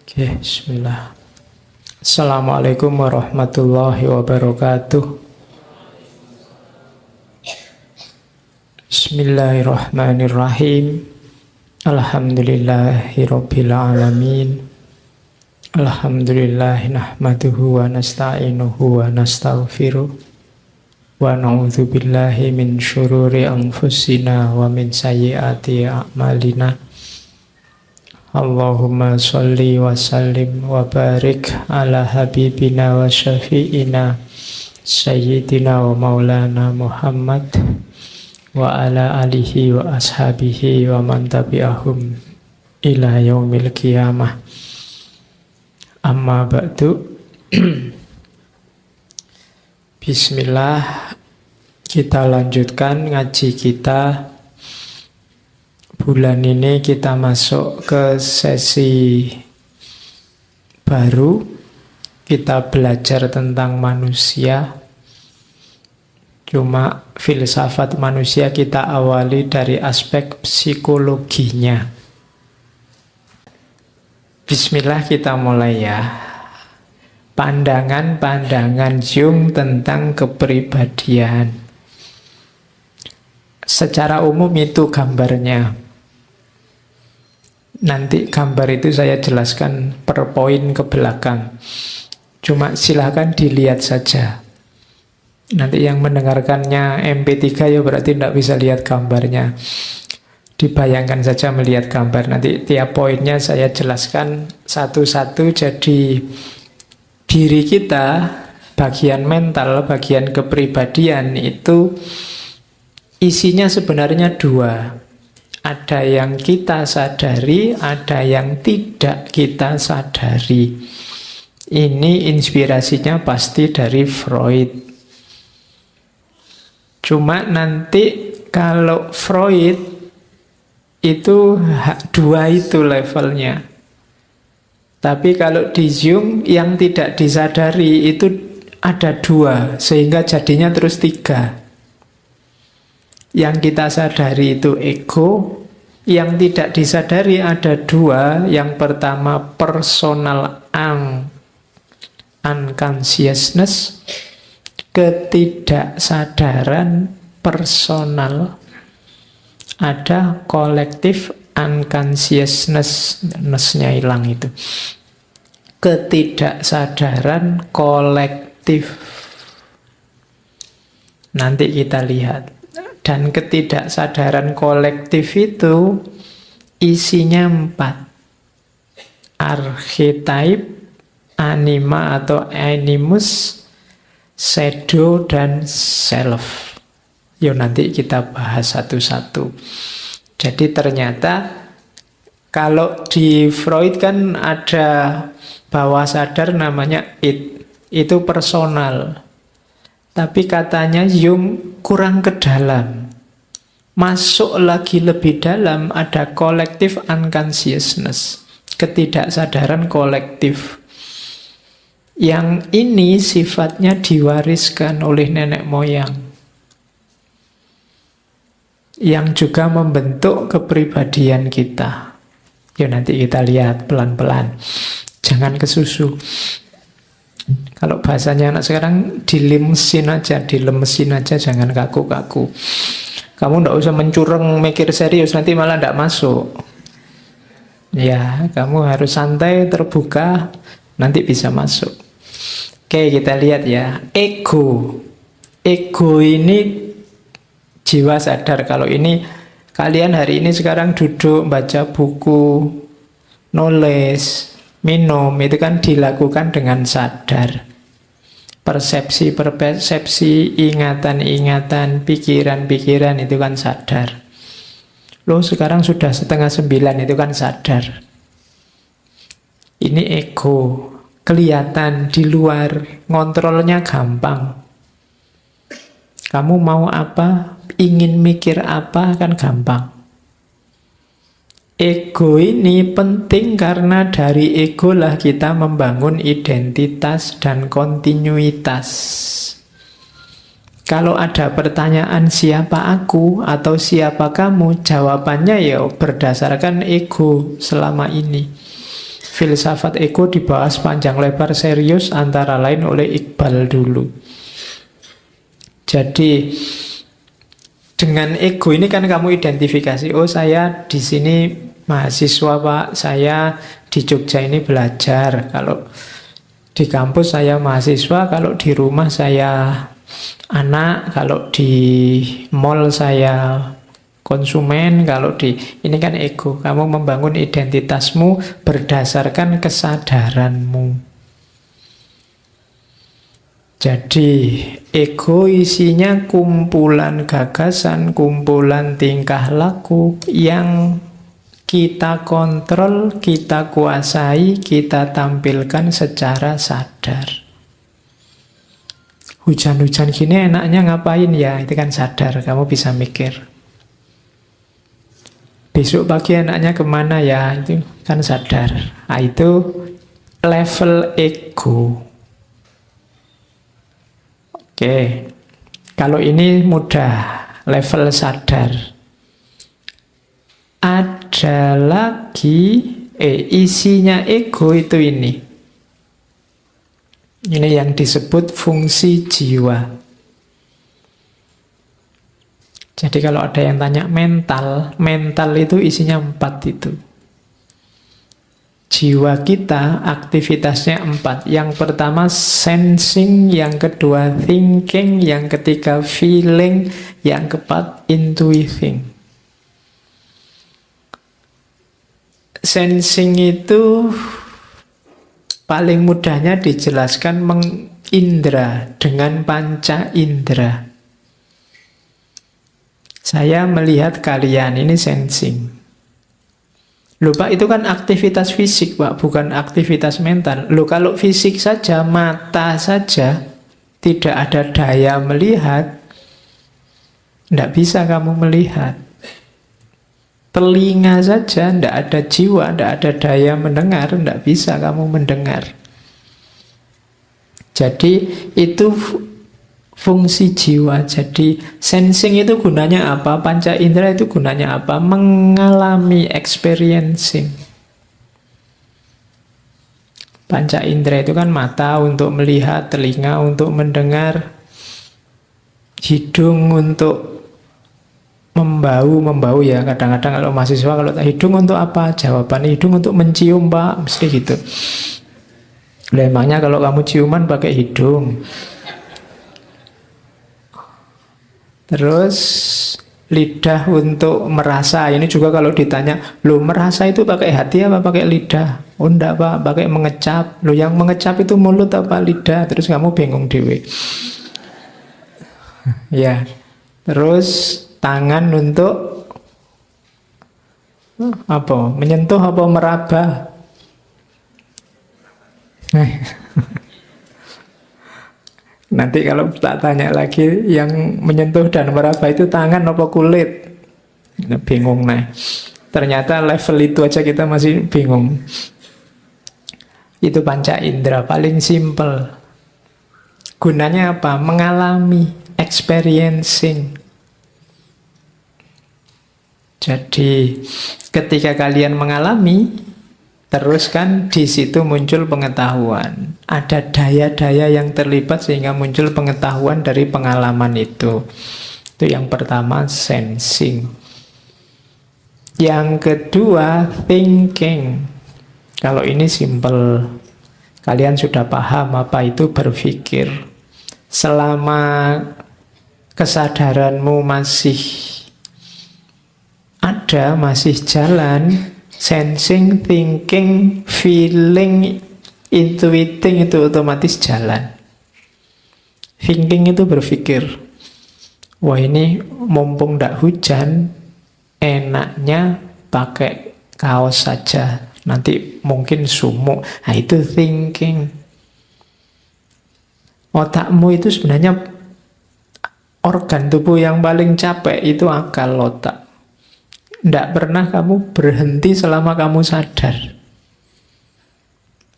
Oke, bismillah. Assalamualaikum warahmatullahi wabarakatuh. Bismillahirrahmanirrahim. Alhamdulillahirabbil alamin. Alhamdulillah nahmaduhu wa nasta'inuhu wa nastaghfiruh. Wa na'udzu billahi min syururi anfusina wa min sayyiati a'malina. Allahumma sholli wa sallim wa barik ala habibina wa syafi'ina sayyidina wa maulana Muhammad wa ala alihi wa ashabihi wa man tabi'ahum ila yaumil qiyamah. Amma ba'du. Bismillah, kita lanjutkan ngaji kita. Bulan ini kita masuk ke sesi baru. Kita belajar tentang manusia. Cuma filsafat manusia kita awali dari aspek psikologinya. Bismillah, kita mulai ya. Pandangan-pandangan Jung tentang kepribadian. Secara umum itu gambarnya. Nanti gambar itu saya jelaskan per poin ke belakang. Cuma silahkan dilihat saja. Nanti yang mendengarkannya MP3 ya berarti tidak bisa lihat gambarnya. Dibayangkan saja melihat gambar. Nanti tiap poinnya saya jelaskan satu-satu. Jadi diri kita, bagian mental, bagian kepribadian itu isinya sebenarnya dua. Ada yang kita sadari, ada yang tidak kita sadari. Ini inspirasinya pasti dari Freud. Cuma nanti kalau Freud itu dua itu levelnya. Tapi kalau di Jung yang tidak disadari itu ada dua, sehingga jadinya terus tiga. Yang kita sadari itu ego, yang tidak disadari ada dua. Yang pertama personal unconsciousness, ketidaksadaran personal. Ada kolektif unconsciousness-nya hilang itu. Ketidaksadaran kolektif. Nanti kita lihat. Dan ketidaksadaran kolektif itu isinya 4. Archetype, anima atau animus, shadow, dan self. Yuk nanti kita bahas satu-satu. Jadi ternyata kalau di Freud kan ada bawah sadar namanya id. Itu personal. Tapi katanya Jung kurang ke dalam. Masuk lagi lebih dalam ada kolektif unconsciousness. Ketidaksadaran kolektif. Yang ini sifatnya diwariskan oleh nenek moyang. Yang juga membentuk kepribadian kita. Yuk nanti kita lihat pelan-pelan. Jangan kesusu. Kalau bahasanya anak sekarang dilemesin aja, jangan kaku-kaku. Kamu ndak usah mencureng mikir serius, nanti malah ndak masuk. Ya, kamu harus santai, terbuka, nanti bisa masuk. Oke, kita lihat ya. Ego. Ego ini jiwa sadar. Kalau ini kalian hari ini sekarang duduk baca buku, nulis, minum, itu kan dilakukan dengan sadar. Persepsi-persepsi, ingatan-ingatan, pikiran-pikiran itu kan sadar. Loh sekarang sudah 8:30 itu kan sadar. Ini ego. Kelihatan di luar, ngontrolnya gampang. Kamu mau apa, ingin mikir apa kan gampang. Ego ini penting karena dari ego lah kita membangun identitas dan kontinuitas. Kalau ada pertanyaan siapa aku atau siapa kamu, jawabannya ya berdasarkan ego selama ini. filsafat ego dibahas panjang lebar serius antara lain oleh Iqbal dulu. Jadi dengan ego ini kan kamu identifikasi, oh saya di sini mahasiswa Pak, saya di Jogja ini belajar. Kalau di kampus saya mahasiswa, kalau di rumah saya anak, kalau di mall saya konsumen, kalau di ini kan ego. Kamu membangun identitasmu berdasarkan kesadaranmu. Jadi ego isinya kumpulan gagasan, kumpulan tingkah laku yang kita kontrol, kita kuasai, kita tampilkan secara sadar. Hujan-hujan gini enaknya ngapain ya? Itu kan sadar, kamu bisa mikir. Besok pagi enaknya kemana ya? Itu kan sadar. Nah, itu level ego. Oke, kalau ini mudah, level sadar. Ada lagi, isinya ego itu ini. Ini yang disebut fungsi jiwa. Jadi kalau ada yang tanya mental itu isinya 4 itu. Jiwa kita aktivitasnya 4. Yang pertama sensing, yang kedua thinking, yang ketiga feeling, yang keempat intuiting. Sensing itu paling mudahnya dijelaskan mengindra dengan panca indera. Saya melihat kalian, ini sensing. Loh Pak, itu kan aktivitas fisik Pak, bukan aktivitas mental. Loh kalau fisik saja, mata saja, tidak ada daya melihat, tidak bisa kamu melihat. Telinga saja, tidak ada jiwa, tidak ada daya mendengar, tidak bisa kamu mendengar. Jadi itu fungsi jiwa. Jadi sensing itu gunanya apa? Panca indera itu gunanya apa? Mengalami, experiencing. Panca indera itu kan mata untuk melihat, telinga untuk mendengar, hidung untuk membau ya. Kadang-kadang kalau mahasiswa kalau hidung untuk apa? Jawabannya hidung untuk mencium Pak, mesti gitu. Emangnya kalau kamu ciuman pakai hidung. Terus lidah untuk merasa. Ini juga kalau ditanya, loh merasa itu pakai hati apa pakai lidah? Oh enggak Pak, pakai mengecap. Loh yang mengecap itu mulut apa lidah? Terus kamu bingung dewe. Ya. Terus tangan untuk apa? Menyentuh apa meraba? Nanti kalau tak tanya lagi, yang menyentuh dan meraba itu tangan apa kulit? Bingung nah. Ternyata level itu aja kita masih bingung. Itu panca indera paling simple. Gunanya apa? Mengalami, experiencing. Jadi ketika kalian mengalami, terus kan di situ muncul pengetahuan. Ada daya-daya yang terlibat sehingga muncul pengetahuan dari pengalaman itu. Itu yang pertama, sensing. Yang kedua, thinking. Kalau ini simple. Kalian sudah paham apa itu berpikir. Selama kesadaranmu masih ada, masih jalan, sensing, thinking, feeling, intuiting itu otomatis jalan. Thinking itu berpikir, wah ini mumpung tidak hujan, enaknya pakai kaos saja, nanti mungkin sumuk. Nah itu thinking. Otakmu itu sebenarnya organ tubuh yang paling capek itu akal, otak. Tidak pernah kamu berhenti selama kamu sadar.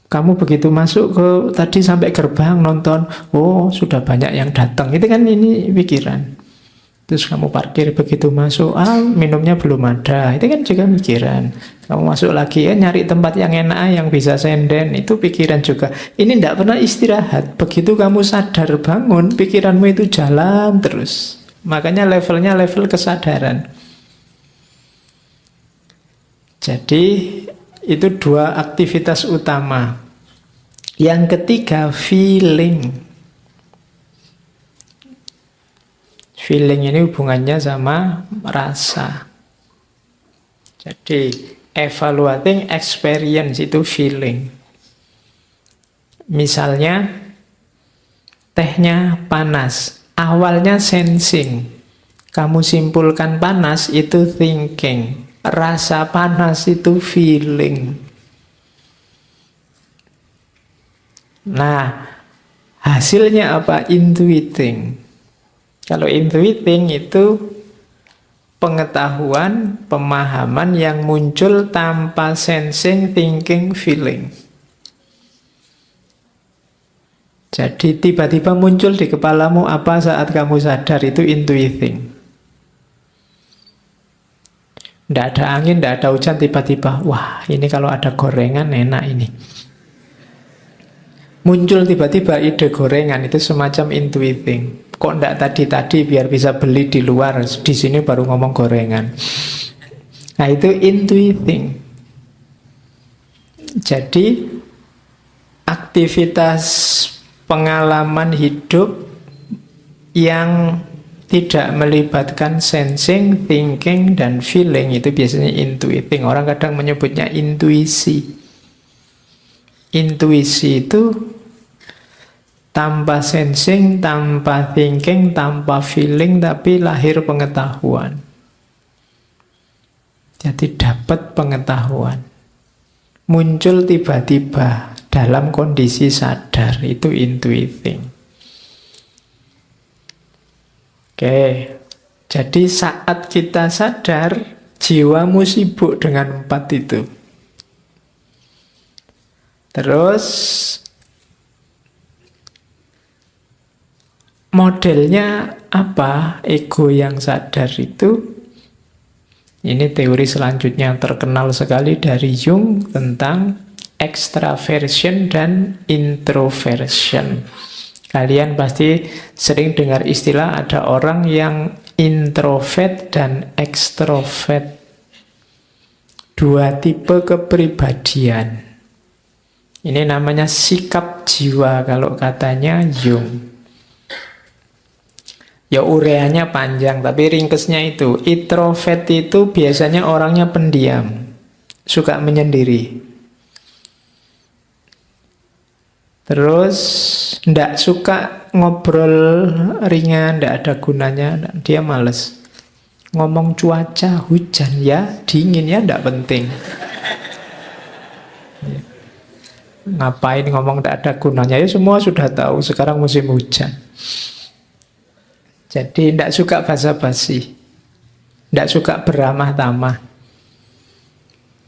Kamu begitu masuk ke tadi sampai gerbang nonton, oh sudah banyak yang datang. Itu kan ini pikiran. Terus kamu parkir, begitu masuk, minumnya belum ada. Itu kan juga pikiran. Kamu masuk lagi, nyari tempat yang enak, yang bisa senden. Itu pikiran juga. Ini tidak pernah istirahat. Begitu kamu sadar bangun, pikiranmu itu jalan terus. Makanya levelnya level kesadaran. Jadi itu dua aktivitas utama. Yang ketiga, feeling. Feeling ini hubungannya sama rasa. Jadi evaluating experience itu feeling. Misalnya tehnya panas. Awalnya sensing. Kamu simpulkan panas itu thinking. Rasa panas itu feeling. Nah, hasilnya apa? Intuiting. Kalau intuiting itu pengetahuan, pemahaman yang muncul tanpa sensing, thinking, feeling. Jadi tiba-tiba muncul di kepalamu apa saat kamu sadar, itu intuiting. Tidak ada angin, tidak ada hujan, tiba-tiba, wah ini kalau ada gorengan enak ini. Muncul tiba-tiba ide gorengan, itu semacam intuiting. Kok enggak tadi-tadi biar bisa beli di luar, di sini baru ngomong gorengan. Nah itu intuiting. Jadi aktivitas pengalaman hidup yang tidak melibatkan sensing, thinking, dan feeling itu biasanya intuiting. Orang kadang menyebutnya intuisi. Intuisi itu tanpa sensing, tanpa thinking, tanpa feeling, tapi lahir pengetahuan. Jadi dapat pengetahuan. Muncul tiba-tiba dalam kondisi sadar, itu intuiting. Oke, jadi saat kita sadar, jiwamu sibuk dengan 4 itu. Terus modelnya apa ego yang sadar itu? Ini teori selanjutnya terkenal sekali dari Jung tentang extraversion dan introversion. Kalian pasti sering dengar istilah ada orang yang introvert dan extrovert. Dua tipe kepribadian. Ini namanya sikap jiwa kalau katanya Jung. Ya ureanya panjang, tapi ringkesnya itu. Introvert itu biasanya orangnya pendiam. Suka menyendiri. Terus ndak suka ngobrol ringan, ndak ada gunanya. Dia males. Ngomong cuaca, hujan ya, dingin ya, ndak penting. Ngapain ngomong ndak ada gunanya? Ya semua sudah tahu, sekarang musim hujan. Jadi tidak suka basa-basi, tidak suka beramah tamah.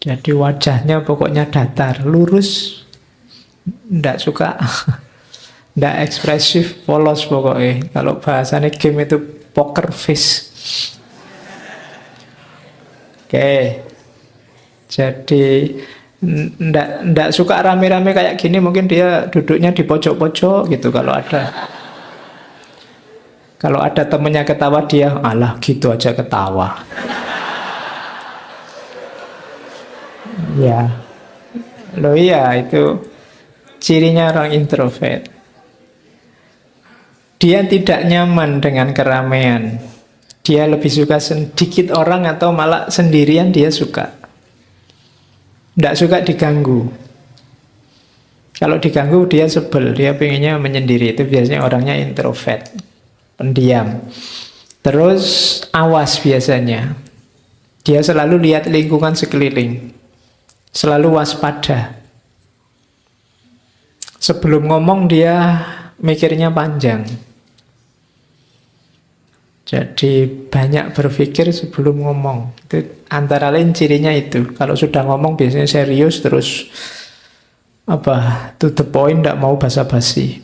Jadi wajahnya pokoknya datar, lurus, tidak suka, tidak ekspresif, polos pokoknya. Kalau bahasanya game itu poker face. Oke, jadi tidak suka rame-rame kayak gini. Mungkin dia duduknya di pojok-pojok gitu kalau ada. Kalau ada temennya ketawa, dia, alah gitu aja ketawa. Ya, loh iya itu cirinya orang introvert. Dia tidak nyaman dengan keramaian. Dia lebih suka sedikit orang atau malah sendirian dia suka. Tidak suka diganggu. Kalau diganggu dia sebel, dia pengennya menyendiri. Itu biasanya orangnya introvert. Pendiam. Terus awas biasanya. Dia selalu lihat lingkungan sekeliling. Selalu waspada. Sebelum ngomong dia mikirnya panjang. Jadi banyak berpikir sebelum ngomong. Itu antara lain cirinya itu. Kalau sudah ngomong biasanya serius terus to the point, tidak mau basa-basi.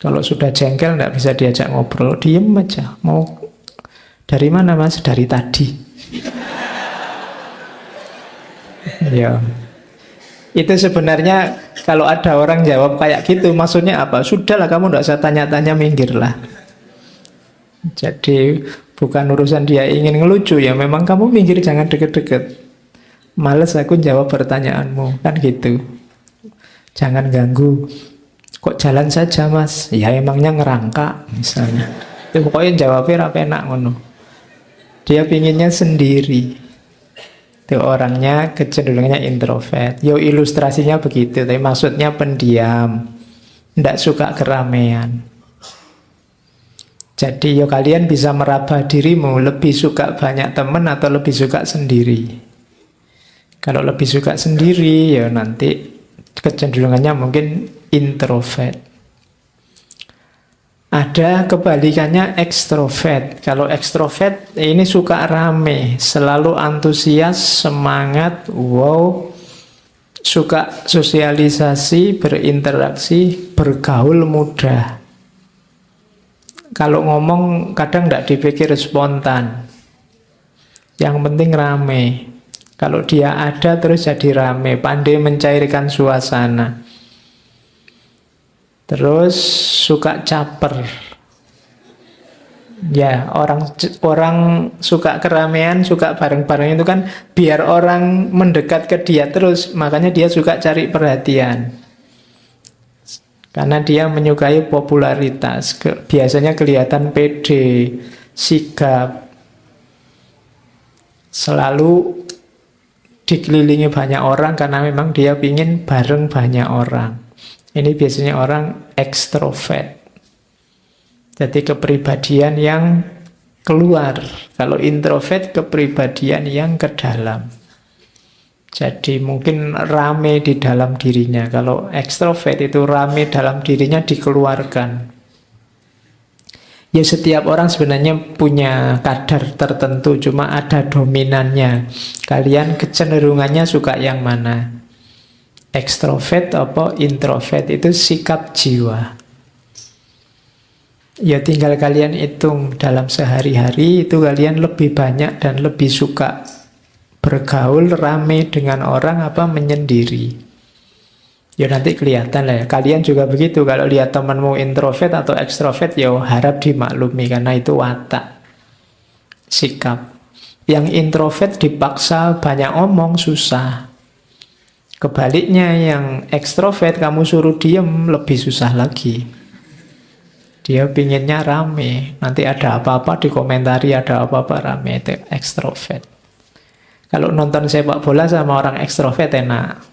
Kalau sudah jengkel nggak bisa diajak ngobrol, diem aja. Mau dari mana mas? Dari tadi. Ya. Itu sebenarnya kalau ada orang jawab kayak gitu, maksudnya apa? Sudahlah kamu nggak usah tanya-tanya, minggirlah. Jadi bukan urusan dia ingin ngelucu ya, memang kamu minggir, jangan deket-deket. Males aku jawab pertanyaanmu, kan gitu. Jangan ganggu. Kok jalan saja mas? Ya emangnya ngerangka misalnya. Ya, pokoknya jawabnya rapi enak ngono. Dia pinginnya sendiri. Itu orangnya kecenderungannya introvert. Yo ilustrasinya begitu, tapi maksudnya pendiam, tidak suka keramaian. Jadi yo kalian bisa meraba dirimu, lebih suka banyak teman atau lebih suka sendiri. Kalau lebih suka sendiri, ya nanti kecenderungannya mungkin introvert. Ada kebalikannya ekstrovert. Kalau ekstrovert ini suka rame, selalu antusias, semangat, wow, suka sosialisasi, berinteraksi, bergaul mudah. Kalau ngomong kadang tidak dipikir spontan. Yang penting rame. Kalau dia ada terus jadi rame, pandai mencairkan suasana. Terus suka caper. Ya, orang suka keramaian, suka bareng-bareng itu kan biar orang mendekat ke dia terus, makanya dia suka cari perhatian. Karena dia menyukai popularitas, biasanya kelihatan pede, sigap, selalu dikelilingi banyak orang karena memang dia ingin bareng banyak orang. Ini biasanya orang ekstrovert. Jadi kepribadian yang keluar. Kalau introvert kepribadian yang ke dalam. Jadi mungkin rame di dalam dirinya. Kalau ekstrovert itu rame dalam dirinya dikeluarkan. Ya setiap orang sebenarnya punya kadar tertentu, cuma ada dominannya. Kalian kecenderungannya suka yang mana? Ekstrovert atau introvert, itu sikap jiwa. Ya tinggal kalian hitung dalam sehari-hari itu kalian lebih banyak dan lebih suka bergaul rame dengan orang apa menyendiri. Ya nanti kelihatan lah ya. Kalian juga begitu, kalau lihat temanmu introvert atau ekstrovert ya harap dimaklumi karena itu watak, sikap. Yang introvert dipaksa banyak omong susah. Kebaliknya yang ekstrovert kamu suruh diem lebih susah lagi. Dia pinginnya rame. Nanti ada apa-apa dikomentari, ada apa-apa rame. Itu ekstrovert. Kalau nonton sepak bola sama orang ekstrovert enak.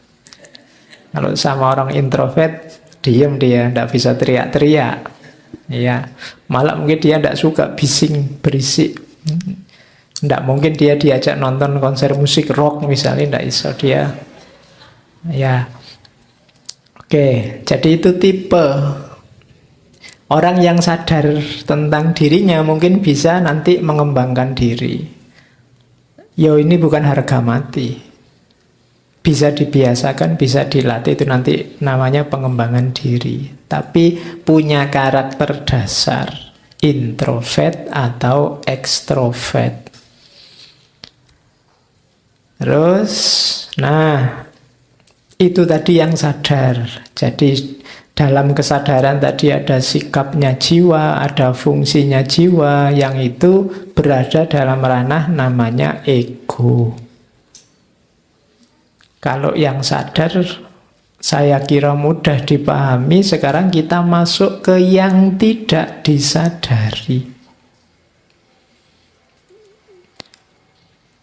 Kalau sama orang introvert diem dia, tidak bisa teriak-teriak. Ya, malah mungkin dia tidak suka bising, berisik. Tidak mungkin dia diajak nonton konser musik rock misalnya, tidak bisa dia. Ya, oke. Jadi itu tipe orang yang sadar tentang dirinya mungkin bisa nanti mengembangkan diri. Yo ini bukan harga mati. Bisa dibiasakan, bisa dilatih, itu nanti namanya pengembangan diri. Tapi punya karakter dasar introvert atau ekstrovert. Terus, nah itu tadi yang sadar. Jadi dalam kesadaran tadi ada sikapnya jiwa, ada fungsinya jiwa, yang itu berada dalam ranah namanya ego. Kalau yang sadar, saya kira mudah dipahami. Sekarang kita masuk ke yang tidak disadari.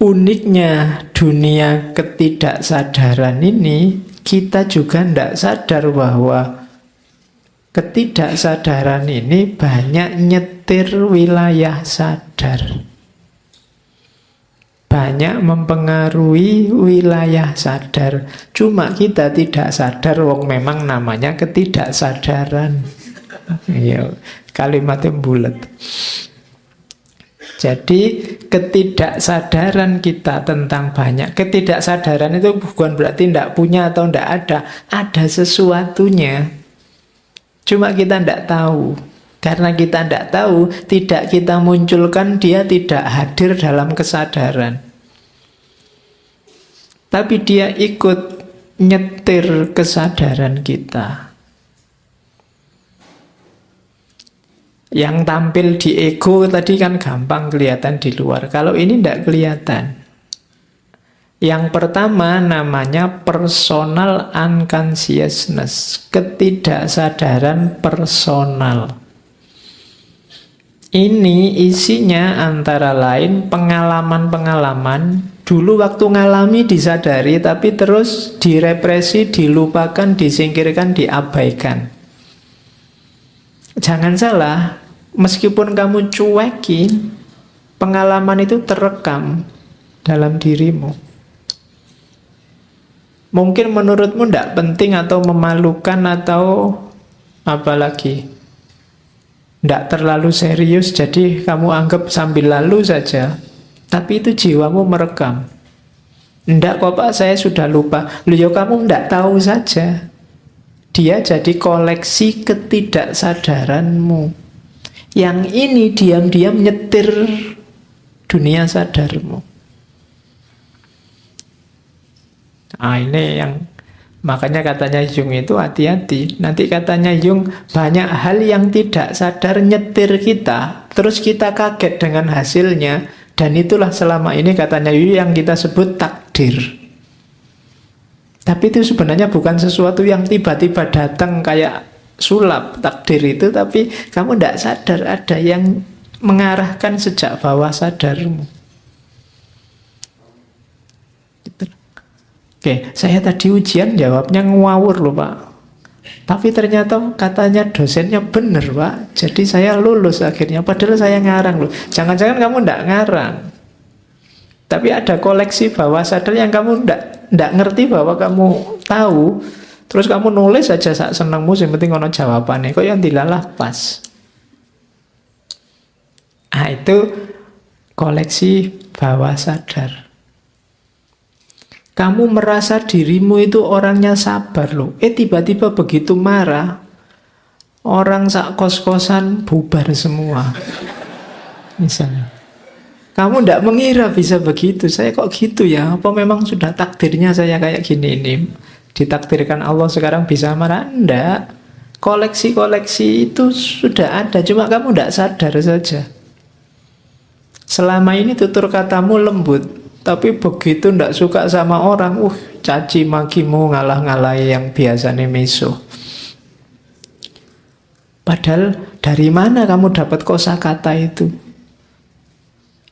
Uniknya dunia ketidaksadaran ini, kita juga tidak sadar bahwa ketidaksadaran ini banyak nyetir wilayah sadar. Banyak mempengaruhi wilayah sadar. Cuma kita tidak sadar, wong memang namanya ketidaksadaran. Ya, kalimatnya bulat. Jadi ketidaksadaran kita tentang banyak. Ketidaksadaran itu bukan berarti tidak punya atau tidak ada. Ada sesuatunya. Cuma kita tidak tahu. Karena kita tidak tahu, tidak kita munculkan, dia tidak hadir dalam kesadaran. Tapi dia ikut nyetir kesadaran kita. Yang tampil di ego tadi kan gampang kelihatan di luar. Kalau ini tidak kelihatan. Yang pertama namanya personal unconsciousness, ketidaksadaran personal. Ini isinya antara lain pengalaman-pengalaman dulu waktu ngalami disadari, tapi terus direpresi, dilupakan, disingkirkan, diabaikan. Jangan salah, meskipun kamu cuekin, pengalaman itu terekam dalam dirimu. Mungkin menurutmu tidak penting atau memalukan atau apalagi tidak terlalu serius, jadi kamu anggap sambil lalu saja. Tapi itu jiwamu merekam. Tidak kok Pak, saya sudah lupa. Loh ya kamu tidak tahu saja. Dia jadi koleksi ketidaksadaranmu. Yang ini diam-diam nyetir dunia sadarmu. Nah ini yang makanya katanya Jung itu hati-hati. Nanti katanya Jung banyak hal yang tidak sadar nyetir kita, terus kita kaget dengan hasilnya. Dan itulah selama ini katanya Jung yang kita sebut takdir. Tapi itu sebenarnya bukan sesuatu yang tiba-tiba datang kayak sulap takdir itu. Tapi kamu tidak sadar ada yang mengarahkan sejak bawah sadarmu. Oke, saya tadi ujian jawabnya ngawur loh Pak. Tapi ternyata katanya dosennya benar Pak. Jadi saya lulus akhirnya. Padahal saya ngarang loh. Jangan-jangan kamu tidak ngarang. Tapi ada koleksi bawah sadar yang kamu tidak ngerti bahwa kamu tahu. Terus kamu nulis aja sak senengmu, yang penting ono jawabannya. Kok yang dilalah pas. Ah itu koleksi bawah sadar. Kamu merasa dirimu itu orangnya sabar loh. Tiba-tiba begitu marah, orang sak kos-kosan bubar semua. Misalnya. Kamu tidak mengira bisa begitu. Saya kok gitu ya? Apa memang sudah takdirnya saya kayak gini ini? Ditakdirkan Allah sekarang bisa marah? Enggak. Koleksi-koleksi itu sudah ada. Cuma kamu tidak sadar saja. Selama ini tutur katamu lembut. Tapi begitu ndak suka sama orang, caci makimu ngalah-ngalahi yang biasanya meso. Padahal dari mana kamu dapat kosakata itu?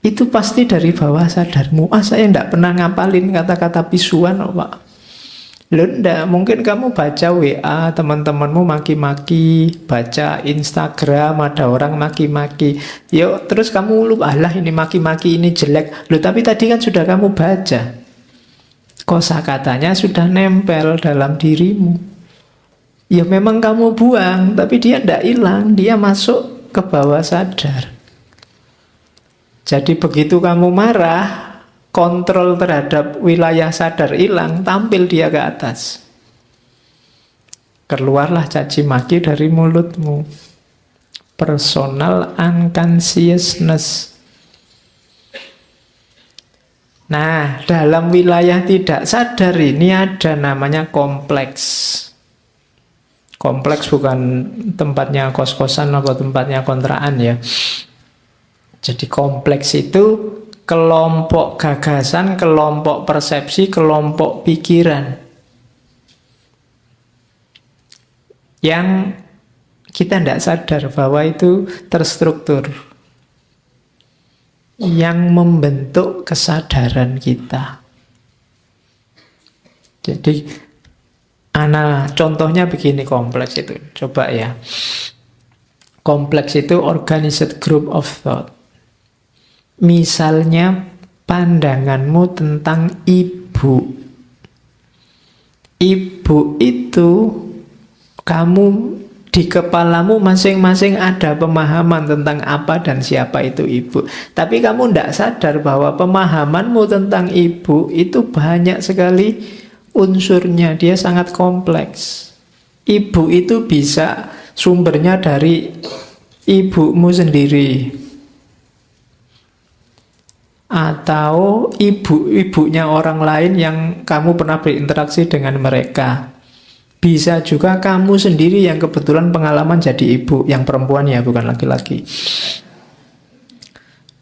Itu pasti dari bawah sadarmu. Saya ndak pernah ngapalin kata-kata pisuan, Pak. Loh ndak, mungkin kamu baca WA teman-temanmu maki-maki, baca Instagram ada orang maki-maki. Yuk, terus kamu lupa, alah ini maki-maki, ini jelek. Loh tapi tadi kan sudah kamu baca. Kosakatanya sudah nempel dalam dirimu. Ya memang kamu buang, tapi dia ndak hilang, dia masuk ke bawah sadar. Jadi begitu kamu marah, kontrol terhadap wilayah sadar hilang, tampil dia ke atas. Keluarlah caci maki dari mulutmu. Personal unconsciousness. Nah, dalam wilayah tidak sadar ini ada namanya kompleks. Kompleks bukan tempatnya kos-kosan atau tempatnya kontrakan ya. Jadi kompleks itu kelompok gagasan, kelompok persepsi, kelompok pikiran yang kita tidak sadar bahwa itu terstruktur, yang membentuk kesadaran kita. Jadi contohnya begini kompleks itu, coba ya. Kompleks itu organized group of thought. Misalnya pandanganmu tentang ibu. Ibu itu kamu di kepalamu masing-masing ada pemahaman tentang apa dan siapa itu ibu. Tapi kamu tidak sadar bahwa pemahamanmu tentang ibu itu banyak sekali unsurnya. Dia sangat kompleks. Ibu itu bisa sumbernya dari ibumu sendiri, atau ibunya orang lain yang kamu pernah berinteraksi dengan mereka. Bisa juga kamu sendiri yang kebetulan pengalaman jadi ibu, yang perempuan ya, bukan laki-laki.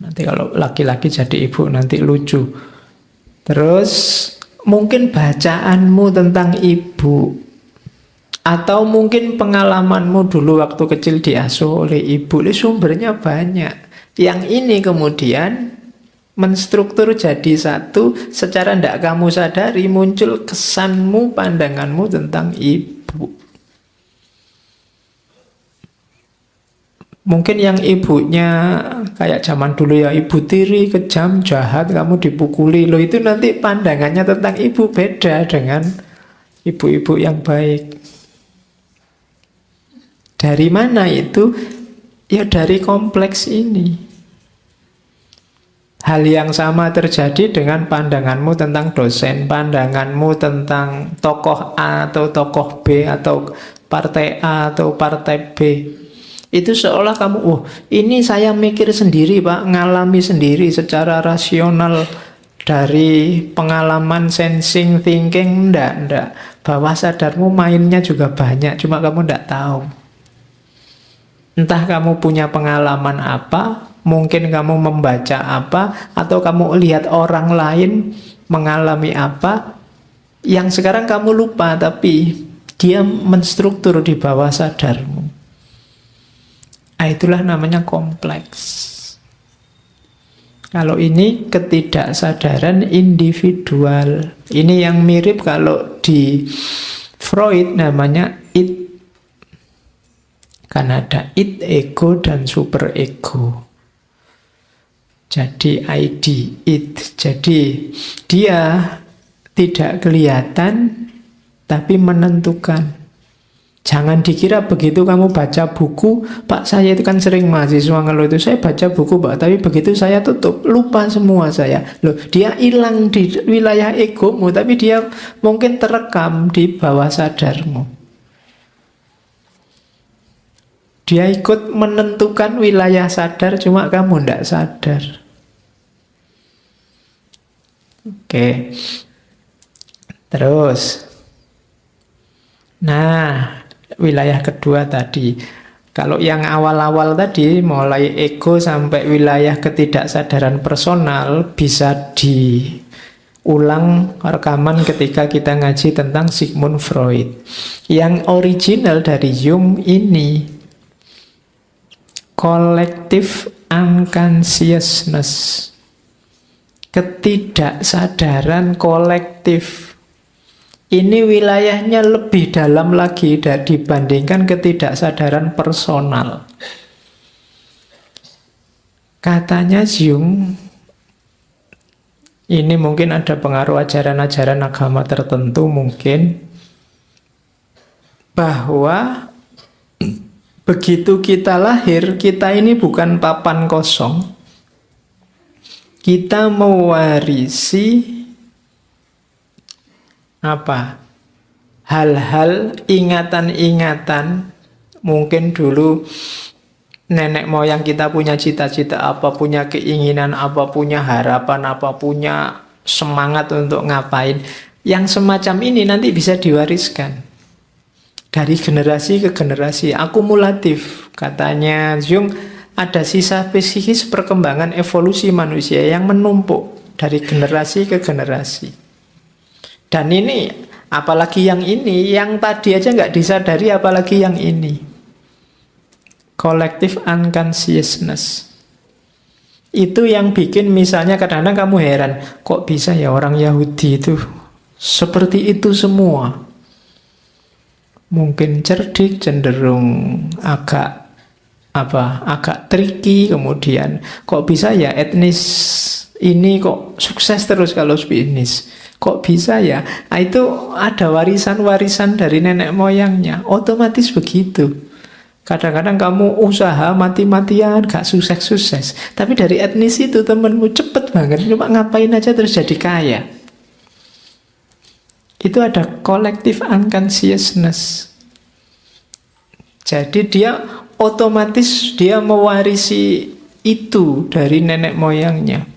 Nanti kalau laki-laki jadi ibu nanti lucu. Terus mungkin bacaanmu tentang ibu, atau mungkin pengalamanmu dulu waktu kecil diasuh oleh ibu, sumbernya banyak. Yang ini kemudian menstruktur jadi satu, secara tidak kamu sadari muncul kesanmu, pandanganmu tentang ibu. Mungkin yang ibunya kayak zaman dulu ya, ibu tiri, kejam, jahat, kamu dipukuli, loh itu nanti pandangannya tentang ibu beda dengan ibu-ibu yang baik. Dari mana itu? Ya dari kompleks ini. Hal yang sama terjadi dengan pandanganmu tentang dosen, pandanganmu tentang tokoh A atau tokoh B, atau partai A atau partai B. Itu seolah kamu, oh ini saya mikir sendiri Pak, ngalami sendiri secara rasional dari pengalaman sensing, thinking. Enggak. Bawah sadarmu mainnya juga banyak, cuma kamu enggak tahu. Entah kamu punya pengalaman apa, mungkin kamu membaca apa, atau kamu lihat orang lain mengalami apa, yang sekarang kamu lupa, tapi dia menstruktur di bawah sadarmu. Itulah namanya kompleks. Kalau ini ketidaksadaran individual. Ini yang mirip kalau di Freud namanya id. Karena ada id, ego, dan super ego. Jadi ID, id. Jadi dia tidak kelihatan, tapi menentukan. Jangan dikira begitu kamu baca buku, Pak saya itu kan sering mahasiswa ngeluh itu, saya baca buku Pak, tapi begitu saya tutup, lupa semua saya. Loh, dia hilang di wilayah egomu, tapi dia mungkin terekam di bawah sadarmu. Dia ikut menentukan wilayah sadar, cuma kamu tidak sadar. Oke. Terus. Nah, wilayah kedua tadi. Kalau yang awal-awal tadi, mulai ego sampai wilayah ketidaksadaran personal, bisa diulang rekaman ketika kita ngaji tentang Sigmund Freud. Yang original dari Jung ini collective unconsciousness, ketidaksadaran kolektif. Ini wilayahnya lebih dalam lagi dibandingkan ketidaksadaran personal. Katanya Jung, ini mungkin ada pengaruh ajaran-ajaran agama tertentu mungkin, bahwa begitu kita lahir, kita ini bukan papan kosong. Kita mewarisi apa? Hal-hal, ingatan-ingatan. Mungkin dulu nenek moyang kita punya cita-cita apa, punya keinginan apa, punya harapan apa, punya semangat untuk ngapain. Yang semacam ini nanti bisa diwariskan dari generasi ke generasi, akumulatif. Katanya Jung, ada sisa psikis perkembangan evolusi manusia yang menumpuk dari generasi ke generasi. Dan ini, apalagi yang ini, yang tadi aja nggak disadari, apalagi yang ini. Collective unconsciousness. Itu yang bikin misalnya kadang-kadang kamu heran, kok bisa ya orang Yahudi itu seperti itu semua. Mungkin cerdik, cenderung agak tricky, kemudian kok bisa ya etnis ini kok sukses terus kalau bisnis, kok bisa ya. Itu ada warisan-warisan dari nenek moyangnya, otomatis begitu. Kadang-kadang kamu usaha mati-matian gak sukses-sukses, tapi dari etnis itu temenmu cepet banget, cuma ngapain aja terus jadi kaya. Itu ada collective unconsciousness. Jadi dia otomatis dia mewarisi itu dari nenek moyangnya.